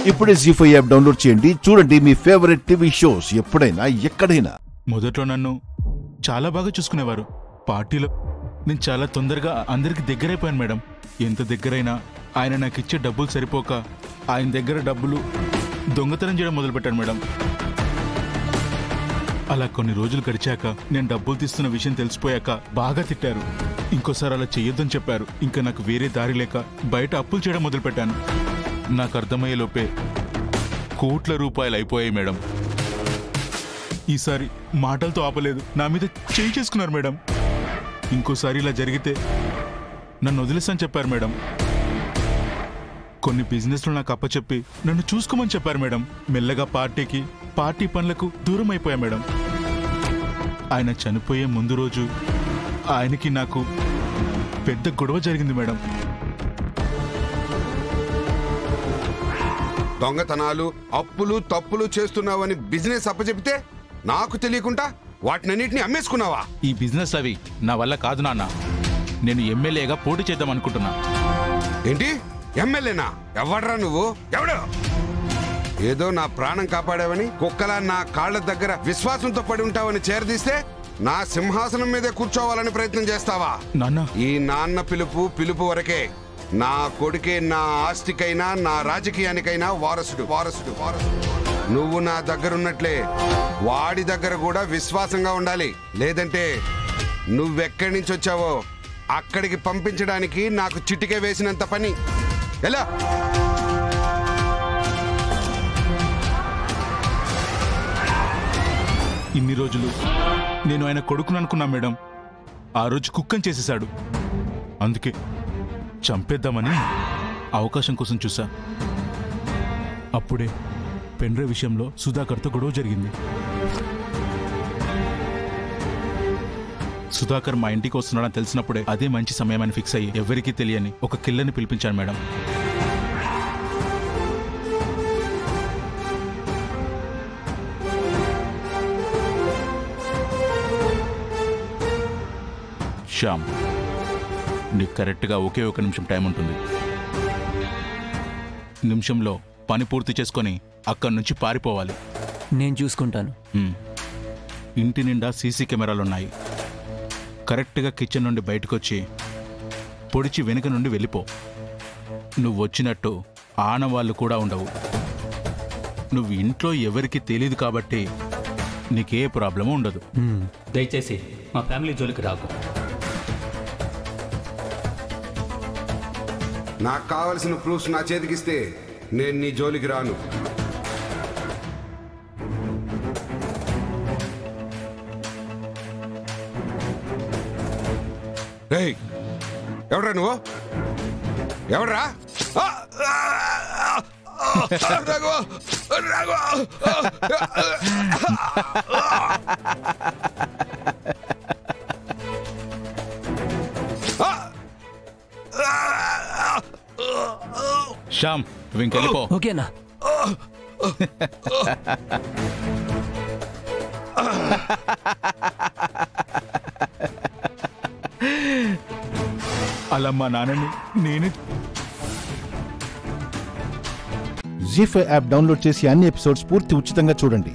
ఇప్పుడే జీ5 app download చేయండి. చూడండి మీ ఫేవరెట్ టీవీ షోస్ ఎప్పుడైనా ఎక్కడైనా. మొదట్లో నన్ను చాలా బాగా చూసుకునేవారు. పార్టీలో నేను చాలా తొందరగా అందరికి దగ్గరైపోయాను మేడం. ఎంత దగ్గరైనా ఆయన నాకు ఇచ్చే డబ్బులు సరిపోక ఆయన దగ్గర డబ్బులు దొంగతనం చేయడం మొదలుపెట్టాను మేడం. అలా కొన్ని రోజులు గడిచాక నేను డబ్బులు తీస్తున్న విషయం తెలిసిపోయాక బాగా తిట్టారు. ఇంకోసారి అలా చెయ్యొద్దని చెప్పారు. ఇంకా నాకు వేరే దారి లేక బయట అప్పులు చేయడం మొదలుపెట్టాను. నాకు అర్థమయ్యే లోపే కోట్ల రూపాయలు అయిపోయాయి మేడం. ఈసారి మాటలతో ఆపలేదు, నా మీద చేయి చేసుకున్నారు మేడం. ఇంకోసారి ఇలా జరిగితే నన్ను వదిలేసని చెప్పారు మేడం. కొన్ని బిజినెస్లు నాకు అప్పచెప్పి నన్ను చూసుకోమని చెప్పారు మేడం. మెల్లగా పార్టీ పనులకు దూరం అయిపోయా మేడం. ఆయన చనిపోయే ముందు రోజు ఆయనకి నాకు పెద్ద గొడవ జరిగింది మేడం. దొంగతనాలు, అప్పులు, తప్పులు చేస్తున్నావని బిజినెస్ అప్పచెప్తే నాకు తెలియకుండా వాటినన్నిటిని అమ్మేసుకున్నావా? ఈ బిజినెస్ అవి నా వల్ల కాదు నాన్న. నేను ఎమ్మెల్యేగా పోటీ చేద్దాం అనుకుంటున్నా. ఏంటి ఎమ్మెల్యేనా? ఎవడ్రా నువ్వు? ఎవడు? ఏదో నా ప్రాణం కాపాడావని, కుక్కలా నా కాళ్ల దగ్గర విశ్వాసంతో పడి ఉంటావని చేరదీస్తే నా సింహాసనం మీదే కూర్చోవాలని ప్రయత్నం చేస్తావా? నాన్న, ఈ నాన్న పిలుపు వరకే. నా కొడుకే నా ఆస్తికైనా నా రాజకీయానికైనా వారసుడు. నువ్వు నా దగ్గరున్నట్లే వాడి దగ్గర కూడా విశ్వాసంగా ఉండాలి. లేదంటే నువ్వెక్కడి నుంచి వచ్చావో అక్కడికి పంపించడానికి నాకు చిటికే వేసినంత పని. ఎలా? ఇన్ని రోజులు నేను ఆయన కొడుకును అనుకున్నా మేడం. ఆ రోజు కుక్కని చేసేశాడు. అందుకే చంపేద్దామని అవకాశం కోసం చూసా. అప్పుడే పెండ్రే విషయంలో సుధాకర్తో గొడవ జరిగింది. సుధాకర్ మా ఇంటికి వస్తున్నాడని తెలిసినప్పుడే అదే మంచి సమయమని ఫిక్స్ అయ్యి ఎవరికీ తెలియని ఒక కిల్లర్ని పిలిపించాను మేడం. శ్యామ్, నీకు కరెక్ట్గా ఒకే ఒక నిమిషం టైం ఉంటుంది. నిమిషంలో పని పూర్తి చేసుకొని అక్కడి నుంచి పారిపోవాలి. నేను చూసుకుంటాను. ఇంటి నిండా సీసీ కెమెరాలున్నాయి. కరెక్ట్గా కిచెన్ నుండి బయటకు వచ్చి పొడిచి వెనుక నుండి వెళ్ళిపో. నువ్వు వచ్చినట్టు ఆనవాళ్ళు కూడా ఉండవు. నువ్వు ఇంట్లో ఎవరికి తెలీదు కాబట్టి నీకే ప్రాబ్లము ఉండదు. దయచేసి మా ఫ్యామిలీ జోలికి రాకు. నాకు కావలసిన ప్రూఫ్స్ నా చేతికిస్తే నేను నీ జోలికి రాను. ఎవడ్రా నువ్వు? ఎవడ్రా? శ్యామ్, ఇంకెళ్ళిపో. ఓకేనా? అలా మా నాన్నని నేను జీ5 యాప్ డౌన్లోడ్ చేసి అన్ని ఎపిసోడ్స్ పూర్తి ఉచితంగా చూడండి.